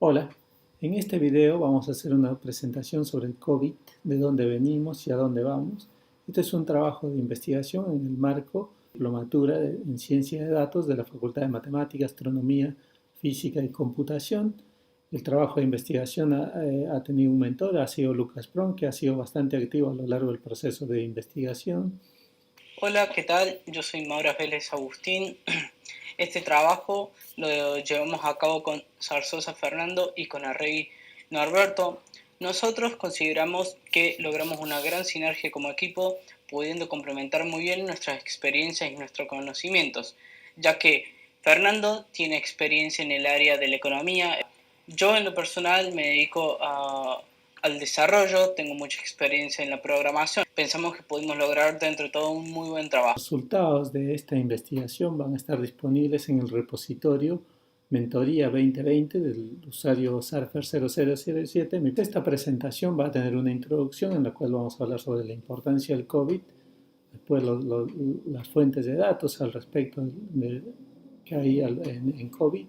Hola, en este video vamos a hacer una presentación sobre el COVID, de dónde venimos y a dónde vamos. Este es un trabajo de investigación en el marco de diplomatura en Ciencia de Datos de la Facultad de Matemática, Astronomía, Física y Computación. El trabajo de investigación ha tenido un mentor, ha sido Lucas Pron, que ha sido bastante activo a lo largo del proceso de investigación. Hola, ¿qué tal? Yo soy Maura Vélez Agustín. Este trabajo lo llevamos a cabo con Zarzosa Fernando y con Arregui Norberto. Nosotros consideramos que logramos una gran sinergia como equipo, pudiendo complementar muy bien nuestras experiencias y nuestros conocimientos, ya que Fernando tiene experiencia en el área de la economía. Yo en lo personal me dedico al desarrollo, tengo mucha experiencia en la programación. Pensamos que pudimos lograr dentro de todo un muy buen trabajo. Los resultados de esta investigación van a estar disponibles en el repositorio Mentoría 2020 del usuario Sarfer0007. Esta presentación va a tener una introducción en la cual vamos a hablar sobre la importancia del COVID, después las fuentes de datos al respecto que hay en COVID,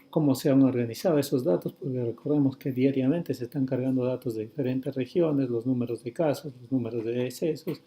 cómo se han organizado esos datos, porque recordemos que diariamente se están cargando datos de diferentes regiones, los números de casos, los números de decesos,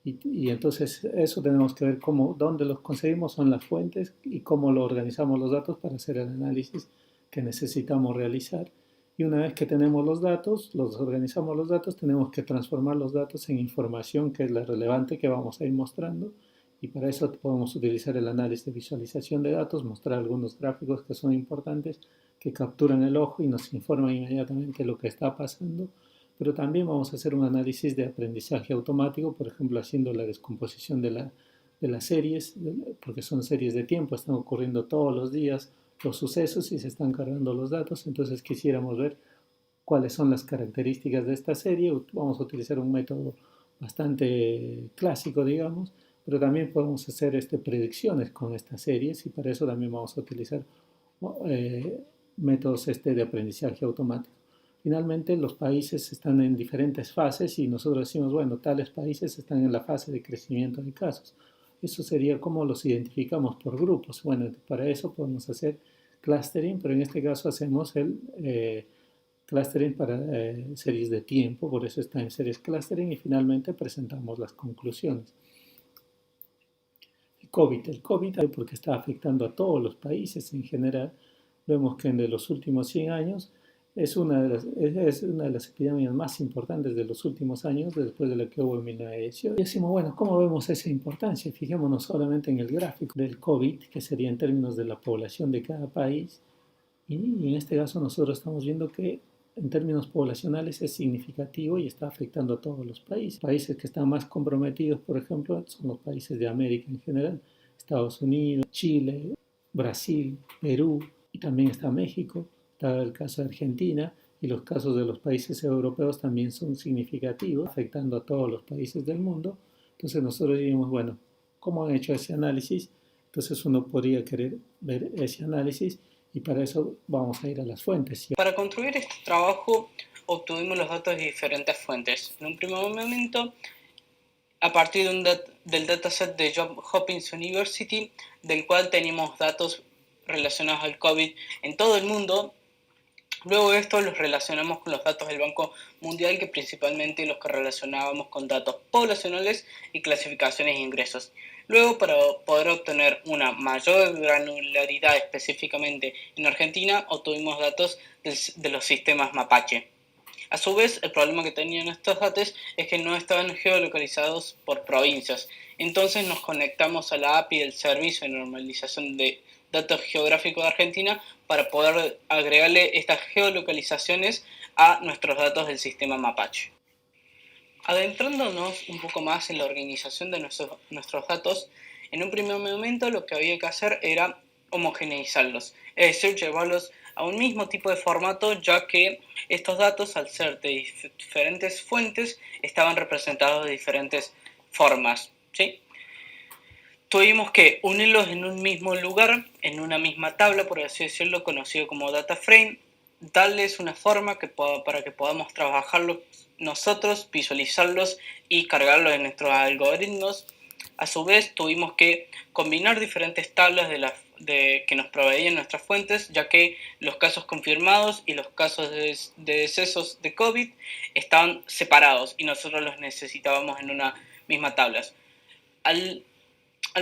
y entonces eso tenemos que ver dónde los conseguimos, son las fuentes y cómo lo organizamos los datos para hacer el análisis que necesitamos realizar. Y una vez que tenemos los datos, los organizamos los datos, tenemos que transformar los datos en información que es la relevante que vamos a ir mostrando. Y para eso podemos utilizar el análisis de visualización de datos, mostrar algunos gráficos que son importantes, que capturan el ojo y nos informan inmediatamente lo que está pasando. Pero también vamos a hacer un análisis de aprendizaje automático, por ejemplo, haciendo la descomposición de las series, porque son series de tiempo, están ocurriendo todos los días los sucesos y se están cargando los datos. Entonces quisiéramos ver cuáles son las características de esta serie. Vamos a utilizar un método bastante clásico, digamos, pero también podemos hacer predicciones con estas series y para eso también vamos a utilizar métodos de aprendizaje automático. Finalmente, los países están en diferentes fases y nosotros decimos, bueno, tales países están en la fase de crecimiento de casos. Eso sería como los identificamos por grupos. Bueno, para eso podemos hacer clustering, pero en este caso hacemos el clustering para series de tiempo, por eso está en series clustering y finalmente presentamos las conclusiones. El COVID, porque está afectando a todos los países en general, vemos que en los últimos 100 años es una de las epidemias más importantes de los últimos años, después de la que hubo en 1918. Y decimos, bueno, ¿cómo vemos esa importancia? Fijémonos solamente en el gráfico del COVID, que sería en términos de la población de cada país, y en este caso nosotros estamos viendo que en términos poblacionales es significativo y está afectando a todos los países. Países que están más comprometidos, por ejemplo, son los países de América en general, Estados Unidos, Chile, Brasil, Perú, y también está México, está el caso de Argentina, y los casos de los países europeos también son significativos, afectando a todos los países del mundo. Entonces nosotros diríamos, bueno, ¿cómo han hecho ese análisis? Entonces uno podría querer ver ese análisis y para eso vamos a ir a las fuentes. Para construir este trabajo obtuvimos los datos de diferentes fuentes. En un primer momento, a partir del dataset de Johns Hopkins University, del cual teníamos datos relacionados al COVID en todo el mundo. Luego de esto los relacionamos con los datos del Banco Mundial, que principalmente los que relacionábamos con datos poblacionales y clasificaciones de ingresos. Luego, para poder obtener una mayor granularidad específicamente en Argentina, obtuvimos datos de los sistemas Mapache. A su vez, el problema que tenían estos datos es que no estaban geolocalizados por provincias. Entonces nos conectamos a la API del Servicio de Normalización de Datos Geográficos de Argentina para poder agregarle estas geolocalizaciones a nuestros datos del sistema Mapache. Adentrándonos un poco más en la organización de nuestros datos, en un primer momento lo que había que hacer era homogeneizarlos, es decir, llevarlos a un mismo tipo de formato, ya que estos datos, al ser de diferentes fuentes, estaban representados de diferentes formas, ¿sí? Tuvimos que unirlos en un mismo lugar, en una misma tabla, por así decirlo, conocido como data frame, darles una forma para que podamos trabajarlos nosotros, visualizarlos y cargarlos en nuestros algoritmos. A su vez, tuvimos que combinar diferentes tablas que nos proveían nuestras fuentes, ya que los casos confirmados y los casos de decesos de COVID estaban separados y nosotros los necesitábamos en una misma tabla. Al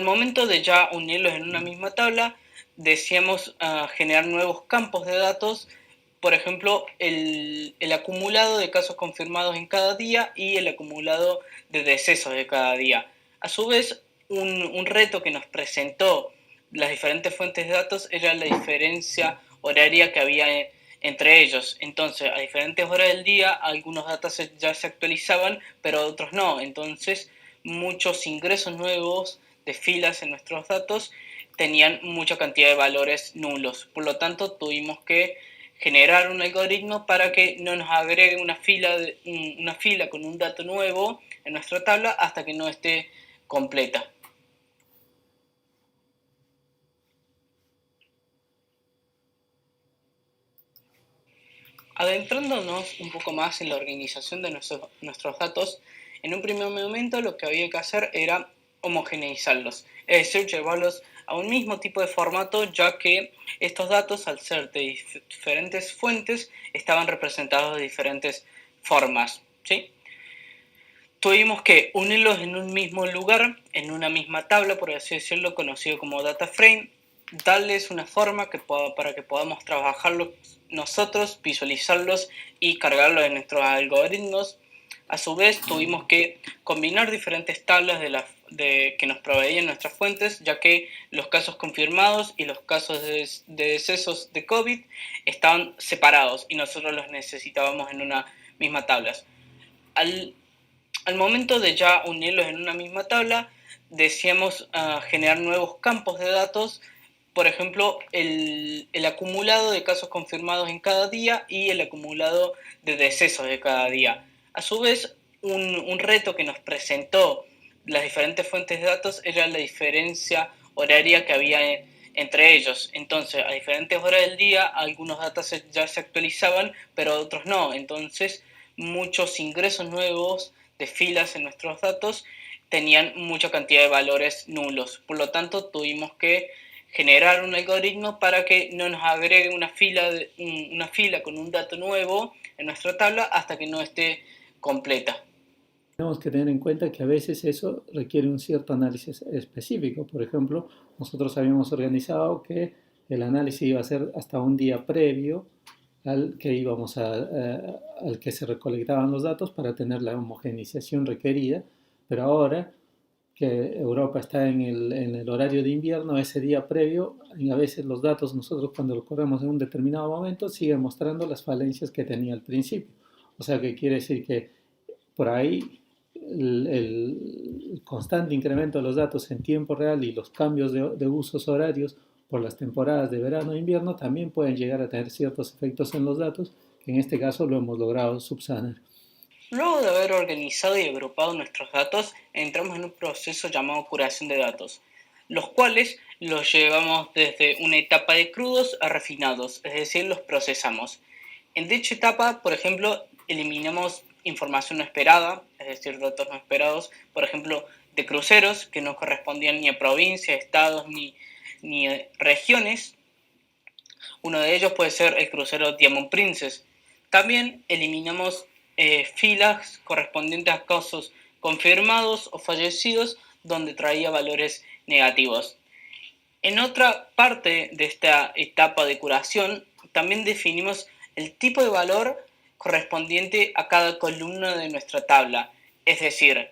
momento de ya unirlos en una misma tabla, deseamos generar nuevos campos de datos, por ejemplo, el acumulado de casos confirmados en cada día y el acumulado de decesos de cada día. A su vez, un reto que nos presentó las diferentes fuentes de datos era la diferencia horaria que había entre ellos. Entonces, a diferentes horas del día, algunos datos ya se actualizaban, pero otros no. Entonces, muchos ingresos nuevos de filas en nuestros datos tenían mucha cantidad de valores nulos. Por lo tanto, tuvimos que generar un algoritmo para que no nos agregue una fila con un dato nuevo en nuestra tabla hasta que no esté completa. Adentrándonos un poco más en la organización de nuestros datos, en un primer momento lo que había que hacer era homogeneizarlos, es decir, llevarlos a un mismo tipo de formato, ya que estos datos, al ser de diferentes fuentes, estaban representados de diferentes formas, ¿sí? Tuvimos que unirlos en un mismo lugar, en una misma tabla, por así decirlo, conocido como data frame, darles una forma para que podamos trabajarlos nosotros, visualizarlos y cargarlos en nuestros algoritmos. A su vez, tuvimos que combinar diferentes tablas que nos proveían nuestras fuentes, ya que los casos confirmados y los casos de decesos de COVID estaban separados y nosotros los necesitábamos en una misma tabla. Al momento de ya unirlos en una misma tabla, deseamos generar nuevos campos de datos, por ejemplo, el acumulado de casos confirmados en cada día y el acumulado de decesos de cada día. A su vez, un reto que nos presentó las diferentes fuentes de datos era la diferencia horaria que había entre ellos. Entonces, a diferentes horas del día, algunos datos ya se actualizaban, pero otros no. Entonces, muchos ingresos nuevos de filas en nuestros datos tenían mucha cantidad de valores nulos. Por lo tanto, tuvimos que generar un algoritmo para que no nos agregue una fila con un dato nuevo en nuestra tabla hasta que no esté completa. Tenemos que tener en cuenta que a veces eso requiere un cierto análisis específico. Por ejemplo, nosotros habíamos organizado que el análisis iba a ser hasta un día previo al que se recolectaban los datos para tener la homogeneización requerida, pero ahora que Europa está en el horario de invierno, ese día previo, y a veces los datos nosotros cuando los corremos en un determinado momento siguen mostrando las falencias que tenía al principio. O sea que quiere decir que por ahí el constante incremento de los datos en tiempo real y los cambios de usos horarios por las temporadas de verano e invierno también pueden llegar a tener ciertos efectos en los datos, que en este caso lo hemos logrado subsanar. Luego de haber organizado y agrupado nuestros datos, entramos en un proceso llamado curación de datos, los cuales los llevamos desde una etapa de crudos a refinados, es decir, los procesamos. En dicha etapa, por ejemplo, eliminamos información no esperada, es decir, datos no esperados, por ejemplo, de cruceros que no correspondían ni a provincias, estados ni a regiones. Uno de ellos puede ser el crucero Diamond Princess. También eliminamos filas correspondientes a casos confirmados o fallecidos donde traía valores negativos. En otra parte de esta etapa de curación, también definimos el tipo de valor correspondiente a cada columna de nuestra tabla. Es decir,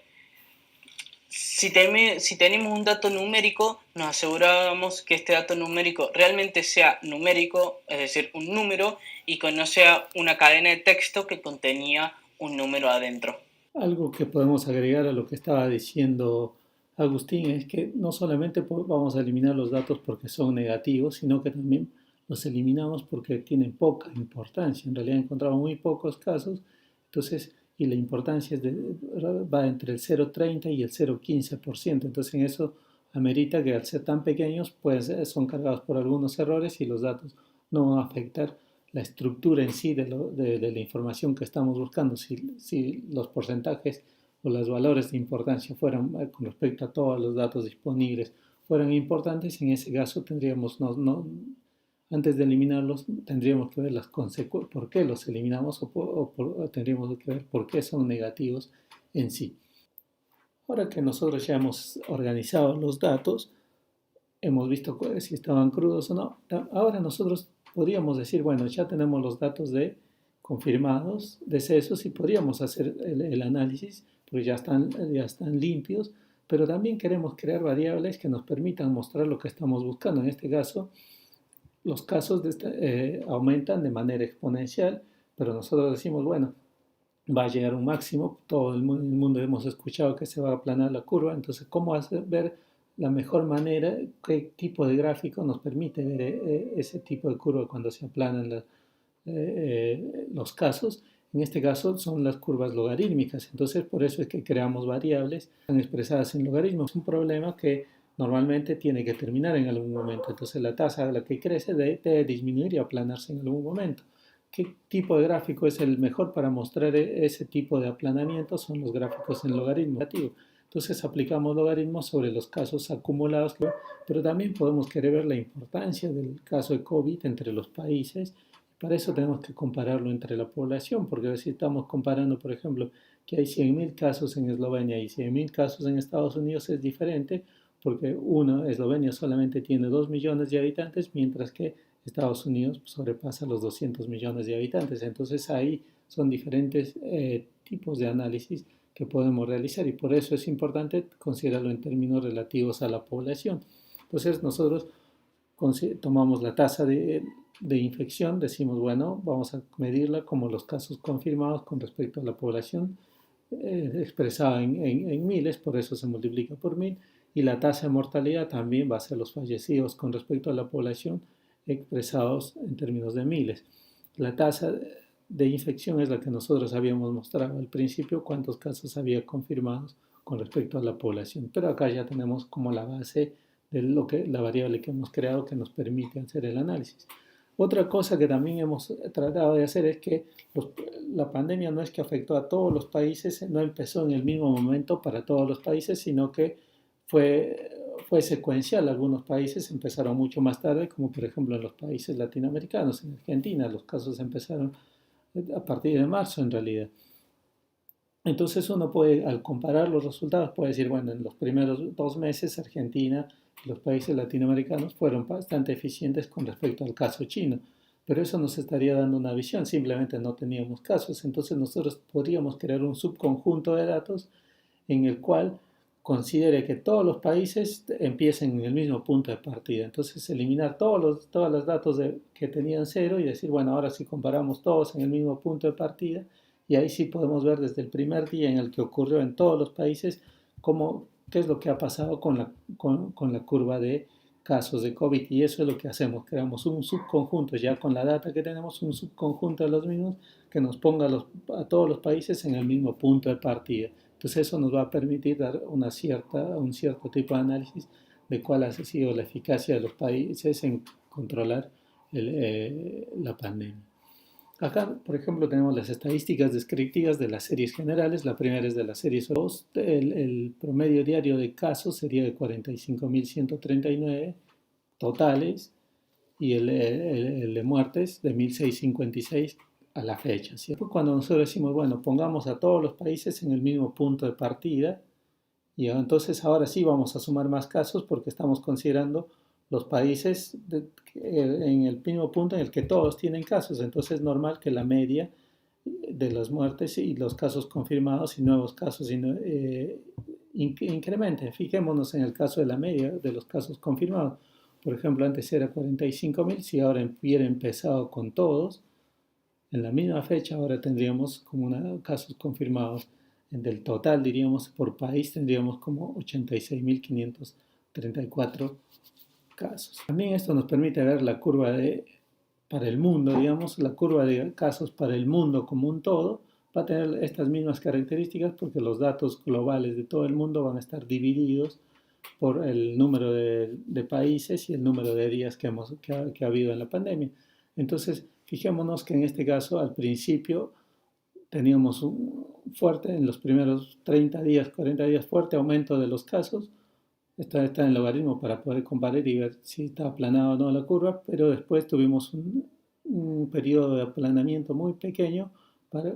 si tenemos un dato numérico, nos aseguramos que este dato numérico realmente sea numérico, es decir, un número, y que no sea una cadena de texto que contenía un número adentro. Algo que podemos agregar a lo que estaba diciendo Agustín es que no solamente vamos a eliminar los datos porque son negativos, sino que también los eliminamos porque tienen poca importancia. En realidad encontramos muy pocos casos, entonces, y la importancia va entre el 0,30 y el 0,15%. Entonces, en eso amerita que al ser tan pequeños, pues son cargados por algunos errores y los datos no van a afectar la estructura en sí de la información que estamos buscando. Si los porcentajes o los valores de importancia fueran con respecto a todos los datos disponibles fueran importantes, en ese caso tendríamos, antes de eliminarlos, tendríamos que ver las consecuencias, por qué los eliminamos o tendríamos que ver por qué son negativos en sí. Ahora que nosotros ya hemos organizado los datos, hemos visto si estaban crudos o no, ahora nosotros podríamos decir, bueno, ya tenemos los datos de confirmados, decesos, y podríamos hacer el análisis, porque ya están limpios, pero también queremos crear variables que nos permitan mostrar lo que estamos buscando. En este caso, los casos aumentan de manera exponencial, pero nosotros decimos, bueno, va a llegar a un máximo, todo el mundo hemos escuchado que se va a aplanar la curva, entonces, ¿cómo ver la mejor manera, qué tipo de gráfico nos permite ver ese tipo de curva cuando se aplanan los casos? En este caso son las curvas logarítmicas, entonces por eso es que creamos variables expresadas en logaritmos. Es un problema que normalmente tiene que terminar en algún momento, entonces la tasa a la que crece debe disminuir y aplanarse en algún momento. ¿Qué tipo de gráfico es el mejor para mostrar ese tipo de aplanamiento? Son los gráficos en logaritmo negativo. Entonces aplicamos logaritmos sobre los casos acumulados, pero también podemos querer ver la importancia del caso de COVID entre los países. Para eso tenemos que compararlo entre la población, porque si estamos comparando, por ejemplo, que hay 100.000 casos en Eslovenia y 100.000 casos en Estados Unidos, es diferente, porque Eslovenia solamente tiene 2 millones de habitantes, mientras que Estados Unidos sobrepasa los 200 millones de habitantes. Entonces ahí son diferentes tipos de análisis que podemos realizar, y por eso es importante considerarlo en términos relativos a la población. Entonces nosotros tomamos la tasa de infección, decimos, bueno, vamos a medirla como los casos confirmados con respecto a la población, expresada en miles, por eso se multiplica por 1000, y la tasa de mortalidad también va a ser los fallecidos con respecto a la población expresados en términos de miles. La tasa de infección es la que nosotros habíamos mostrado al principio, cuántos casos había confirmados con respecto a la población, pero acá ya tenemos como la base de la variable que hemos creado que nos permite hacer el análisis. Otra cosa que también hemos tratado de hacer es que la pandemia no es que afectó a todos los países, no empezó en el mismo momento para todos los países, sino que fue secuencial. Algunos países empezaron mucho más tarde, como por ejemplo en los países latinoamericanos. En Argentina los casos empezaron a partir de marzo en realidad. Entonces uno puede, al comparar los resultados, puede decir, bueno, en los primeros 2 meses Argentina y los países latinoamericanos fueron bastante eficientes con respecto al caso chino, pero eso nos estaría dando una visión, simplemente no teníamos casos. Entonces nosotros podríamos crear un subconjunto de datos en el cual considere que todos los países empiecen en el mismo punto de partida. Entonces eliminar todos los datos que tenían cero y decir, bueno, ahora sí comparamos todos en el mismo punto de partida, y ahí sí podemos ver desde el primer día en el que ocurrió en todos los países qué es lo que ha pasado con la curva de casos de COVID. Y eso es lo que hacemos, creamos un subconjunto, ya con la data que tenemos, un subconjunto de los mismos que nos ponga a todos los países en el mismo punto de partida. Entonces eso nos va a permitir dar un cierto tipo de análisis de cuál ha sido la eficacia de los países en controlar la pandemia. Acá, por ejemplo, tenemos las estadísticas descriptivas de las series generales. La primera es de las series 2. El promedio diario de casos sería de 45.139 totales, y el de muertes de 1.656 a la fecha. ¿Sí? Cuando nosotros decimos, bueno, pongamos a todos los países en el mismo punto de partida, y entonces ahora sí vamos a sumar más casos porque estamos considerando los países en el mismo punto en el que todos tienen casos. Entonces es normal que la media de las muertes y los casos confirmados y nuevos casos incrementen. Fijémonos en el caso de la media de los casos confirmados. Por ejemplo, antes era 45.000, si ahora hubiera empezado con todos, en la misma fecha ahora tendríamos como casos confirmados. Del total, diríamos, por país tendríamos como 86.534 casos. También esto nos permite ver la curva para el mundo, digamos, la curva de casos para el mundo como un todo va a tener estas mismas características, porque los datos globales de todo el mundo van a estar divididos por el número de países y el número de días que ha habido en la pandemia. Entonces, fijémonos que en este caso, al principio, teníamos en los primeros 30 días, 40 días, fuerte aumento de los casos, Esto está en el logaritmo para poder comparar y ver si está aplanada o no la curva, pero después tuvimos un periodo de aplanamiento muy pequeño para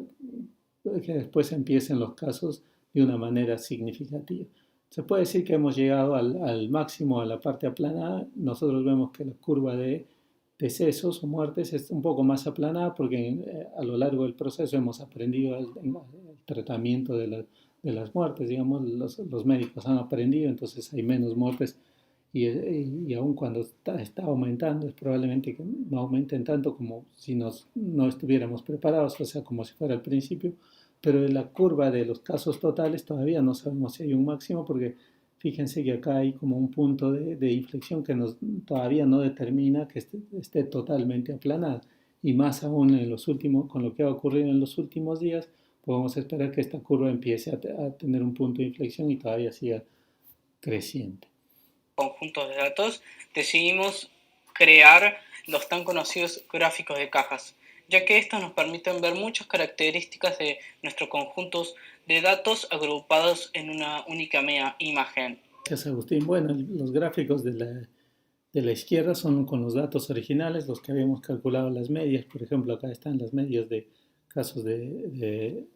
que después empiecen los casos de una manera significativa. Se puede decir que hemos llegado al máximo, a la parte aplanada. Nosotros vemos que la curva de decesos o muertes es un poco más aplanada porque a lo largo del proceso hemos aprendido el tratamiento de las muertes, digamos, los médicos han aprendido, entonces hay menos muertes y aun cuando está aumentando, es probablemente que no aumenten tanto como si no estuviéramos preparados, o sea, como si fuera al principio, pero en la curva de los casos totales todavía no sabemos si hay un máximo porque fíjense que acá hay como un punto de inflexión que todavía no determina que esté totalmente aplanada. Y más aún en los últimos, con lo que ha ocurrido en los últimos días, podemos esperar que esta curva empiece a tener un punto de inflexión y todavía siga creciente. Conjuntos de datos, decidimos crear los tan conocidos gráficos de cajas, ya que estos nos permiten ver muchas características de nuestros conjuntos de datos agrupados en una única imagen. Gracias, Agustín. Bueno, los gráficos de la izquierda son con los datos originales, los que habíamos calculado las medias. Por ejemplo, acá están las medias de casos de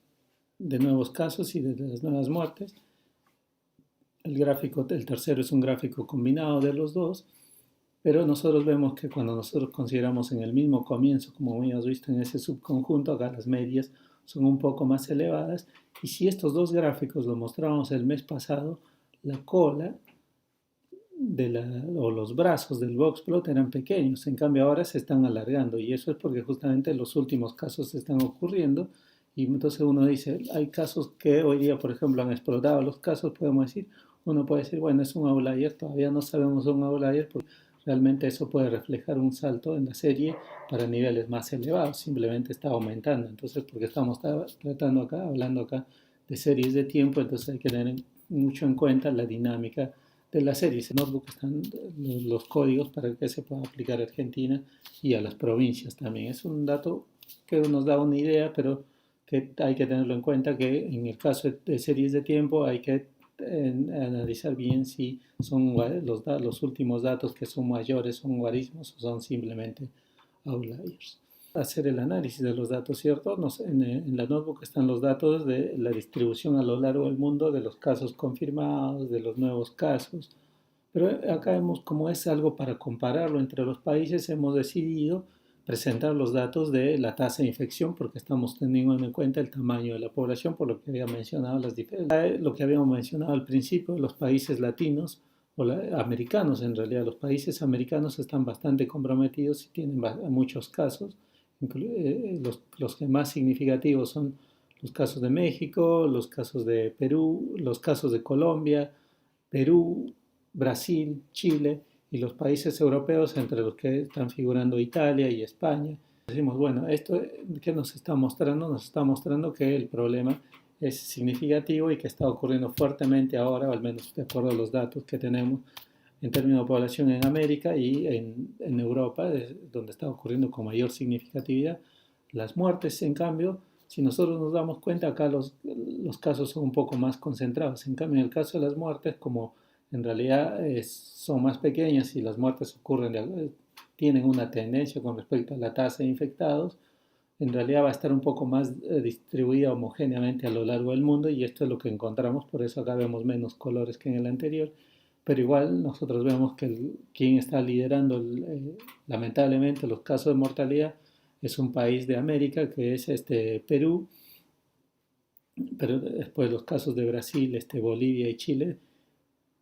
nuevos casos y de las nuevas muertes. El tercero es un gráfico combinado de los dos, pero nosotros vemos que cuando nosotros consideramos en el mismo comienzo, como habíamos visto en ese subconjunto, acá las medias son un poco más elevadas, y si estos dos gráficos lo mostrábamos el mes pasado, la cola o los brazos del boxplot eran pequeños, en cambio ahora se están alargando, y eso es porque justamente los últimos casos están ocurriendo, y entonces uno dice, hay casos que hoy día, por ejemplo, han explotado los casos, podemos decir, uno puede decir, bueno, es un outlier, todavía no sabemos un outlier, porque realmente eso puede reflejar un salto en la serie para niveles más elevados, simplemente está aumentando. Entonces, porque estamos tratando acá, hablando acá de series de tiempo, entonces hay que tener mucho en cuenta la dinámica de las series. En Notebook están los códigos para que se pueda aplicar a Argentina y a las provincias también. Es un dato que nos da una idea, pero que hay que tenerlo en cuenta que en el caso de series de tiempo hay que analizar bien si son los últimos datos que son mayores, son guarismos o son simplemente outliers. Hacer el análisis de los datos, ¿cierto? En la notebook están los datos de la distribución a lo largo del mundo de los casos confirmados, de los nuevos casos. Pero acá hemos, como es algo para compararlo entre los países, hemos decidido presentar los datos de la tasa de infección porque estamos teniendo en cuenta el tamaño de la población, por lo que había mencionado las diferencias. Lo que habíamos mencionado al principio, los países latinos o americanos, en realidad los países americanos están bastante comprometidos y tienen muchos casos. Los que más significativos son los casos de México, los casos de Perú, los casos de Colombia, Perú, Brasil, Chile y los países europeos, entre los que están figurando Italia y España. Decimos, bueno, ¿esto qué nos está mostrando? Nos está mostrando que el problema es significativo y que está ocurriendo fuertemente ahora, o al menos de acuerdo a los datos que tenemos en términos de población en América y en Europa, donde está ocurriendo con mayor significatividad. Las muertes, en cambio, si nosotros nos damos cuenta, acá los casos son un poco más concentrados. En cambio, en el caso de las muertes, como en realidad son más pequeñas y las muertes tienen una tendencia con respecto a la tasa de infectados, en realidad va a estar un poco más distribuida homogéneamente a lo largo del mundo y esto es lo que encontramos, por eso acá vemos menos colores que en el anterior, pero igual nosotros vemos que quien está liderando lamentablemente los casos de mortalidad es un país de América que es Perú, pero después los casos de Brasil, Bolivia y Chile,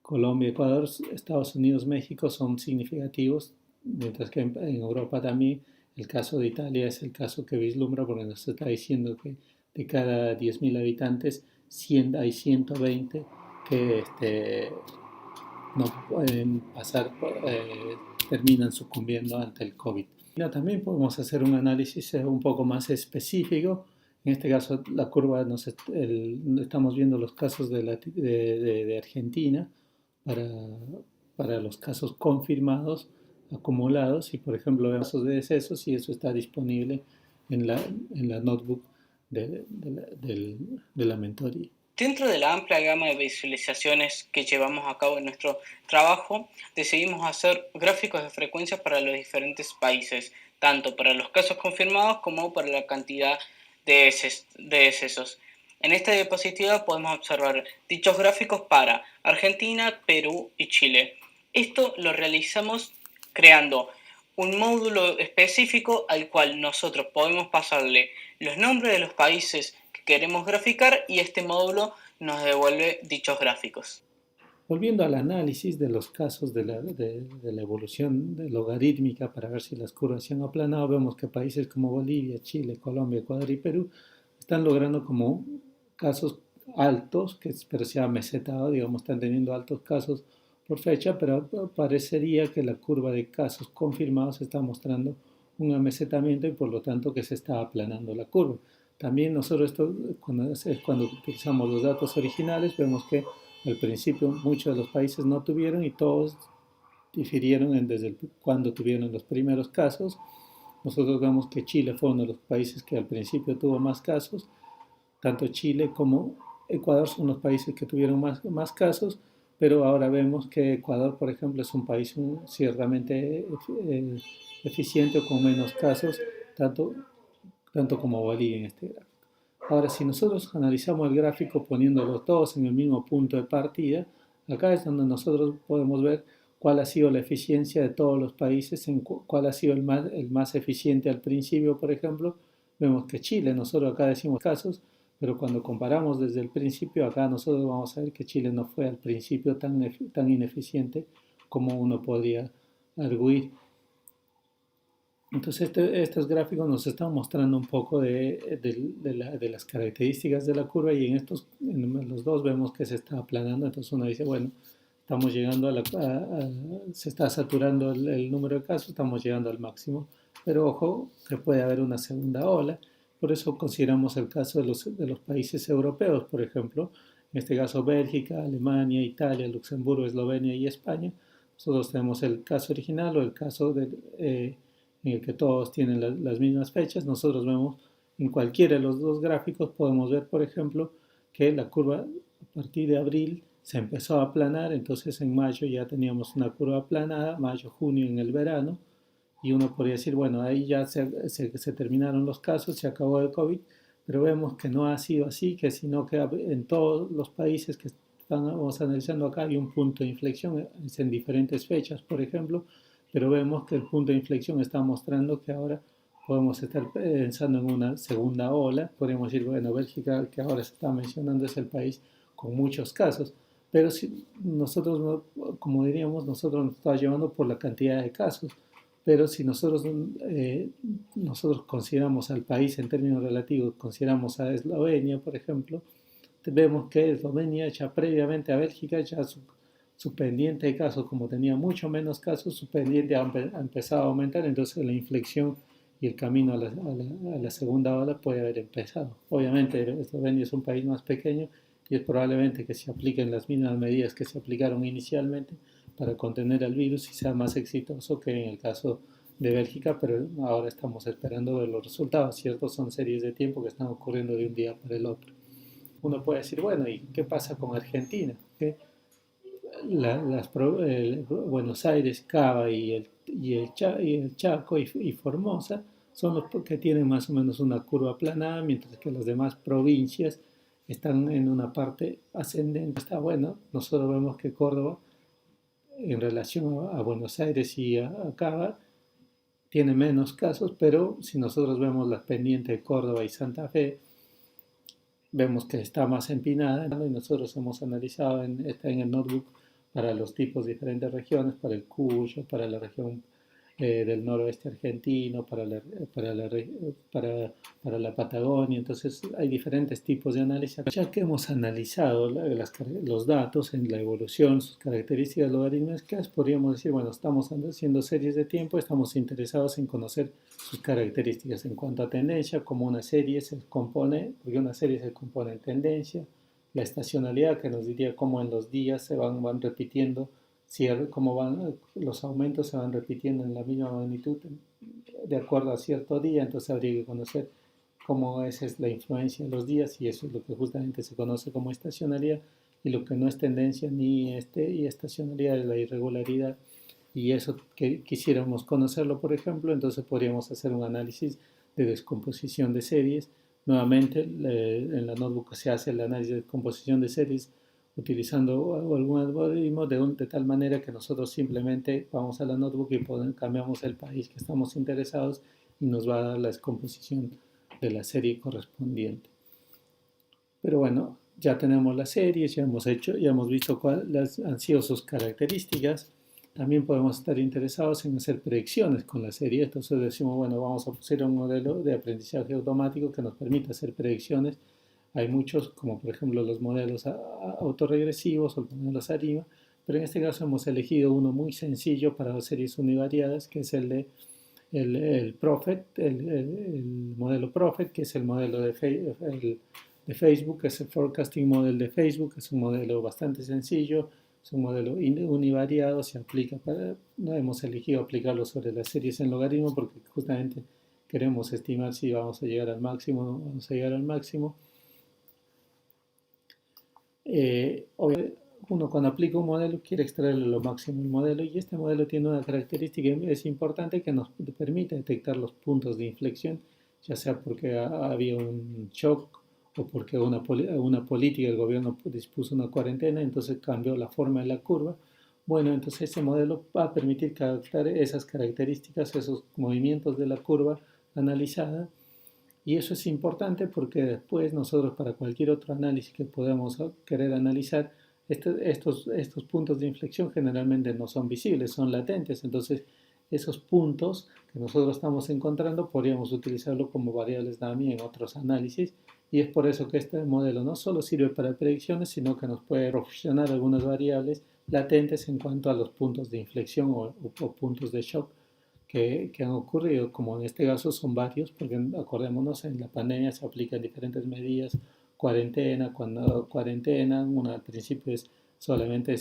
Colombia, Ecuador, Estados Unidos, México son significativos, mientras que en Europa también el caso de Italia es el caso que vislumbra porque nos está diciendo que de cada 10.000 habitantes hay 120 que no pueden pasar, terminan sucumbiendo ante el COVID. También podemos hacer un análisis un poco más específico. En este caso, la curva, estamos viendo los casos de Argentina para los casos confirmados, acumulados, y por ejemplo, vemos casos de decesos, y eso está disponible en la notebook de la mentoría. Dentro de la amplia gama de visualizaciones que llevamos a cabo en nuestro trabajo, decidimos hacer gráficos de frecuencia para los diferentes países, tanto para los casos confirmados como para la cantidad de decesos. En esta diapositiva podemos observar dichos gráficos para Argentina, Perú y Chile. Esto lo realizamos creando un módulo específico al cual nosotros podemos pasarle los nombres de los países que queremos graficar y este módulo nos devuelve dichos gráficos. Volviendo al análisis de los casos de la evolución logarítmica para ver si las curvas se han aplanado, vemos que países como Bolivia, Chile, Colombia, Ecuador y Perú están logrando como casos altos, pero se ha mesetado, digamos, están teniendo altos casos por fecha, pero parecería que la curva de casos confirmados está mostrando un amesetamiento y por lo tanto que se está aplanando la curva. También nosotros cuando utilizamos los datos originales vemos que al principio muchos de los países no tuvieron y todos difirieron desde cuando tuvieron los primeros casos. Nosotros vemos que Chile fue uno de los países que al principio tuvo más casos. Tanto Chile como Ecuador son los países que tuvieron más casos, pero ahora vemos que Ecuador, por ejemplo, es un país ciertamente eficiente o con menos casos, tanto como Bolivia en este gráfico. Ahora, si nosotros analizamos el gráfico poniéndolos todos en el mismo punto de partida, acá es donde nosotros podemos ver cuál ha sido la eficiencia de todos los países, cuál ha sido el más eficiente al principio, por ejemplo. Vemos que Chile, nosotros acá decimos casos, pero cuando comparamos desde el principio, acá nosotros vamos a ver que Chile no fue al principio tan ineficiente como uno podría arguir. Entonces estos gráficos nos están mostrando un poco de las características de la curva y en los dos vemos que se está aplanando. Entonces uno dice, bueno, estamos llegando se está saturando el número de casos, estamos llegando al máximo. Pero ojo que puede haber una segunda ola. Por eso consideramos el caso de los países europeos, por ejemplo, en este caso Bélgica, Alemania, Italia, Luxemburgo, Eslovenia y España. Nosotros tenemos el caso original o el caso en el que todos tienen las mismas fechas. Nosotros vemos en cualquiera de los dos gráficos, podemos ver, por ejemplo, que la curva a partir de abril se empezó a aplanar, entonces en mayo ya teníamos una curva aplanada, mayo, junio en el verano, y uno podría decir, bueno, ahí ya se terminaron los casos, se acabó el COVID, pero vemos que no ha sido así, sino que en todos los países que estamos analizando acá hay un punto de inflexión, es en diferentes fechas, por ejemplo, pero vemos que el punto de inflexión está mostrando que ahora podemos estar pensando en una segunda ola. Podríamos decir, bueno, Bélgica, que ahora se está mencionando, es el país con muchos casos, pero si nosotros, como diríamos, nosotros nos está llevando por la cantidad de casos, pero si nosotros consideramos al país en términos relativos, consideramos a Eslovenia, por ejemplo, vemos que Eslovenia ya previamente a Bélgica ya su pendiente de casos, como tenía mucho menos casos, su pendiente ha empezado a aumentar, entonces la inflexión y el camino a la segunda ola puede haber empezado. Obviamente Eslovenia es un país más pequeño y es probablemente que se apliquen las mismas medidas que se aplicaron inicialmente para contener el virus y sea más exitoso que en el caso de Bélgica, pero ahora estamos esperando ver los resultados, ¿cierto? Son series de tiempo que están ocurriendo de un día para el otro. Uno puede decir, bueno, ¿y qué pasa con Argentina? ¿Qué? Buenos Aires, Cava y el Chaco y Formosa son los que tienen más o menos una curva aplanada, mientras que las demás provincias están en una parte ascendente. Está bueno, nosotros vemos que Córdoba, en relación a Buenos Aires y a Cava, tiene menos casos, pero si nosotros vemos las pendientes de Córdoba y Santa Fe, vemos que está más empinada y nosotros hemos analizado está en el notebook para los tipos de diferentes regiones, para el Cuyo, para la región del noroeste argentino, para la Patagonia. Entonces hay diferentes tipos de análisis. Ya que hemos analizado los datos en la evolución, sus características logarítmicas, podríamos decir, bueno, estamos haciendo series de tiempo, estamos interesados en conocer sus características en cuanto a tendencia, como una serie se compone, porque una serie se compone en tendencia, la estacionalidad que nos diría cómo en los días se van repitiendo, cómo los aumentos se van repitiendo en la misma magnitud de acuerdo a cierto día, entonces habría que conocer cómo esa es la influencia de los días y eso es lo que justamente se conoce como estacionalidad y lo que no es tendencia ni y estacionalidad es la irregularidad y eso que quisiéramos conocerlo, por ejemplo, entonces podríamos hacer un análisis de descomposición de series. Nuevamente, en la notebook se hace el análisis de descomposición de series utilizando algún algoritmo de tal manera que nosotros simplemente vamos a la notebook y cambiamos el país que estamos interesados y nos va a dar la descomposición de la serie correspondiente. Pero bueno, ya tenemos las series, ya hemos visto cuáles han sido sus características. También podemos estar interesados en hacer predicciones con la serie. Entonces decimos, bueno, vamos a hacer un modelo de aprendizaje automático que nos permita hacer predicciones. Hay muchos, como por ejemplo los modelos autorregresivos o los modelos ARIMA, pero en este caso hemos elegido uno muy sencillo para las series univariadas, que es el Prophet, el modelo Prophet, que es el modelo de Facebook, que es el Forecasting Model de Facebook, es un modelo bastante sencillo, es un modelo univariado, se aplica no hemos elegido aplicarlo sobre las series en logaritmo porque justamente queremos estimar si vamos a llegar al máximo o no vamos a llegar al máximo. Obviamente, uno cuando aplica un modelo quiere extraerle lo máximo del modelo y este modelo tiene una característica es importante que nos permite detectar los puntos de inflexión, ya sea porque había un shock o porque una política del gobierno dispuso una cuarentena, entonces cambió la forma de la curva. Bueno, entonces ese modelo va a permitir captar esas características, esos movimientos de la curva analizada. Y eso es importante porque después nosotros para cualquier otro análisis que podamos querer analizar, estos puntos de inflexión generalmente no son visibles, son latentes. Entonces esos puntos que nosotros estamos encontrando podríamos utilizarlo como variables también en otros análisis. Y es por eso que este modelo no solo sirve para predicciones, sino que nos puede proporcionar algunas variables latentes en cuanto a los puntos de inflexión o puntos de shock que han ocurrido, como en este caso son varios, porque acordémonos, en la pandemia se aplican diferentes medidas, cuarentena, cuando cuarentena, una al principio es solamente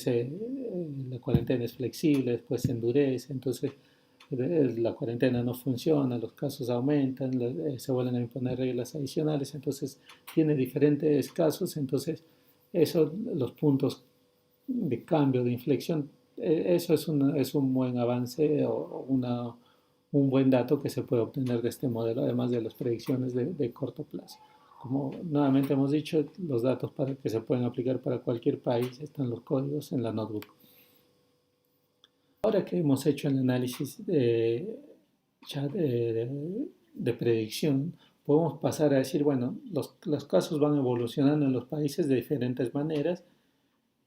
la cuarentena es flexible, después se endurece, entonces la cuarentena no funciona, los casos aumentan, se vuelven a imponer reglas adicionales, entonces tiene diferentes casos, entonces eso, los puntos de cambio, de inflexión, eso es un buen avance o un buen dato que se puede obtener de este modelo, además de las predicciones de corto plazo. Como nuevamente hemos dicho, los datos para que se pueden aplicar para cualquier país están los códigos en la notebook. Ahora que hemos hecho el análisis de predicción, podemos pasar a decir, bueno, los casos van evolucionando en los países de diferentes maneras,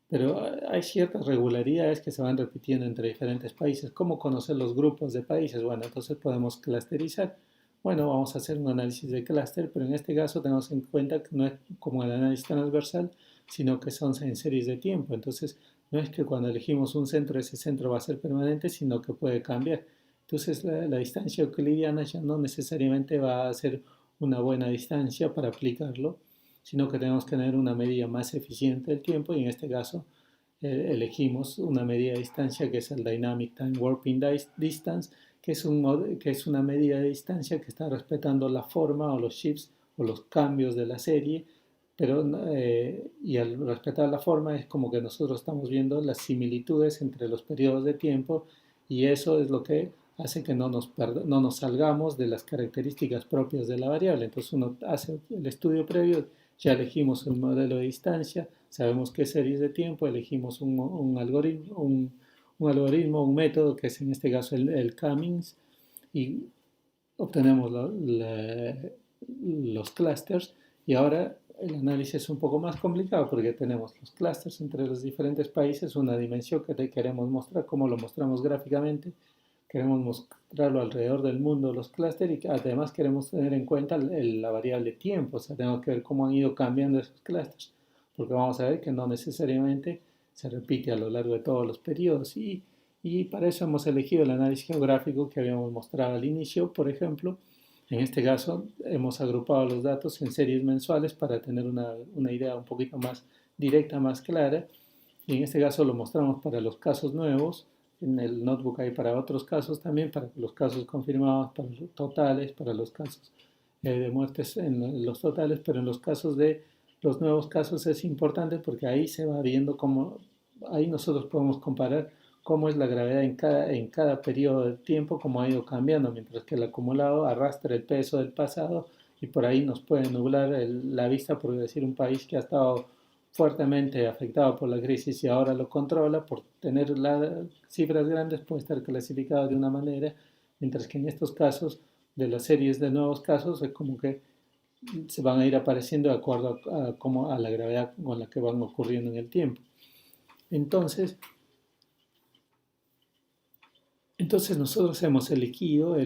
pero hay ciertas regularidades que se van repitiendo entre diferentes países. ¿Cómo conocer los grupos de países? Bueno, entonces podemos clusterizar. Bueno, vamos a hacer un análisis de clúster, pero en este caso tenemos en cuenta que no es como el análisis transversal, sino que son en series de tiempo. Entonces, no es que cuando elegimos un centro, ese centro va a ser permanente, sino que puede cambiar. Entonces, la distancia euclidiana ya no necesariamente va a ser una buena distancia para aplicarlo, sino que tenemos que tener una medida más eficiente del tiempo y en este caso elegimos una medida de distancia que es el Dynamic Time Warping Distance, que es una medida de distancia que está respetando la forma o los shifts o los cambios de la serie, pero y al respetar la forma es como que nosotros estamos viendo las similitudes entre los periodos de tiempo y eso es lo que hace que no nos salgamos de las características propias de la variable. Entonces uno hace el estudio previo, ya elegimos el modelo de distancia, sabemos qué series de tiempo, elegimos un algoritmo, un método que es en este caso el Cummings y obtenemos los clusters y ahora el análisis es un poco más complicado porque tenemos los clusters entre los diferentes países, una dimensión que te queremos mostrar, como lo mostramos gráficamente, queremos mostrarlo alrededor del mundo, los clústeres, y además queremos tener en cuenta la variable tiempo, o sea, tenemos que ver cómo han ido cambiando esos clústeres, porque vamos a ver que no necesariamente se repite a lo largo de todos los periodos, y para eso hemos elegido el análisis geográfico que habíamos mostrado al inicio, por ejemplo. En este caso hemos agrupado los datos en series mensuales para tener una idea un poquito más directa, más clara, y en este caso lo mostramos para los casos nuevos. En el notebook hay para otros casos también, para los casos confirmados, para los totales, para los casos de muertes en los totales, pero en los casos de los nuevos casos es importante porque ahí se va viendo cómo, ahí nosotros podemos comparar cómo es la gravedad en cada periodo de tiempo, cómo ha ido cambiando, mientras que el acumulado arrastra el peso del pasado y por ahí nos puede nublar la vista, por decir, un país que ha estado fuertemente afectado por la crisis y ahora lo controla, por tener las cifras grandes puede estar clasificado de una manera, mientras que en estos casos de las series de nuevos casos es como que se van a ir apareciendo de acuerdo a la gravedad con la que van ocurriendo en el tiempo. Entonces, nosotros hemos elegido,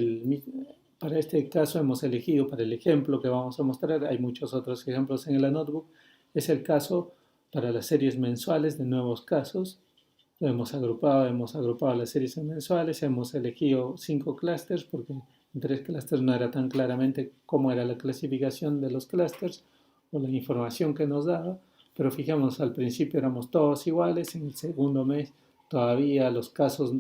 para este caso hemos elegido, para el ejemplo que vamos a mostrar, hay muchos otros ejemplos en la notebook, es el caso para las series mensuales de nuevos casos. Lo hemos agrupado las series mensuales, hemos elegido 5 clústeres porque en 3 clústeres no era tan claramente cómo era la clasificación de los clústeres o la información que nos daba, pero fijamos, al principio éramos todos iguales, en el segundo mes todavía los casos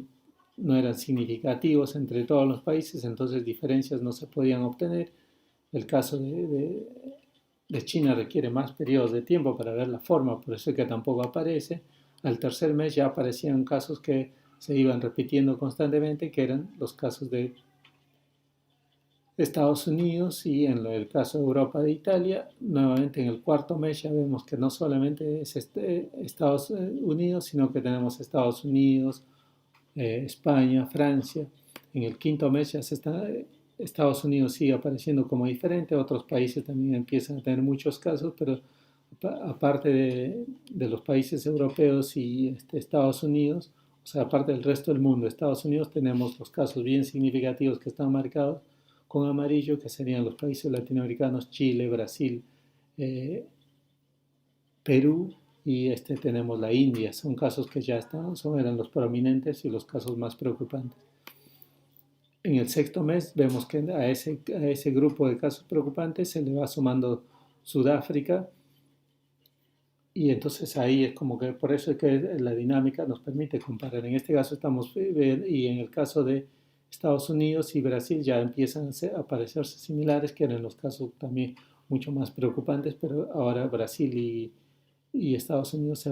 no eran significativos entre todos los países, entonces diferencias no se podían obtener. El caso de China requiere más periodos de tiempo para ver la forma, por eso es que tampoco aparece. Al tercer mes ya aparecían casos que se iban repitiendo constantemente, que eran los casos de Estados Unidos y en el caso de Europa de Italia. Nuevamente en el cuarto mes ya vemos que no solamente es Estados Unidos, sino que tenemos Estados Unidos, España, Francia. En el quinto mes ya Estados Unidos sigue apareciendo como diferente, otros países también empiezan a tener muchos casos, pero aparte de los países europeos y Estados Unidos, o sea, aparte del resto del mundo, Estados Unidos, tenemos los casos bien significativos que están marcados con amarillo, que serían los países latinoamericanos, Chile, Brasil, eh, Perú y tenemos la India. Son casos que ya eran los prominentes y los casos más preocupantes. En el sexto mes vemos que a ese grupo de casos preocupantes se le va sumando Sudáfrica y entonces ahí es como que por eso es que la dinámica nos permite comparar. En este caso y en el caso de Estados Unidos y Brasil ya empiezan a parecerse similares, que eran los casos también mucho más preocupantes, pero ahora Brasil y Estados Unidos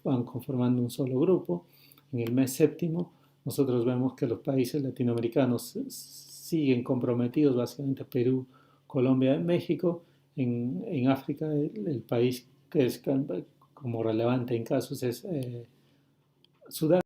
van conformando un solo grupo. En el mes séptimo nosotros vemos que los países latinoamericanos siguen comprometidos, básicamente Perú, Colombia, México. En África el país que es como relevante en casos es Sudáfrica.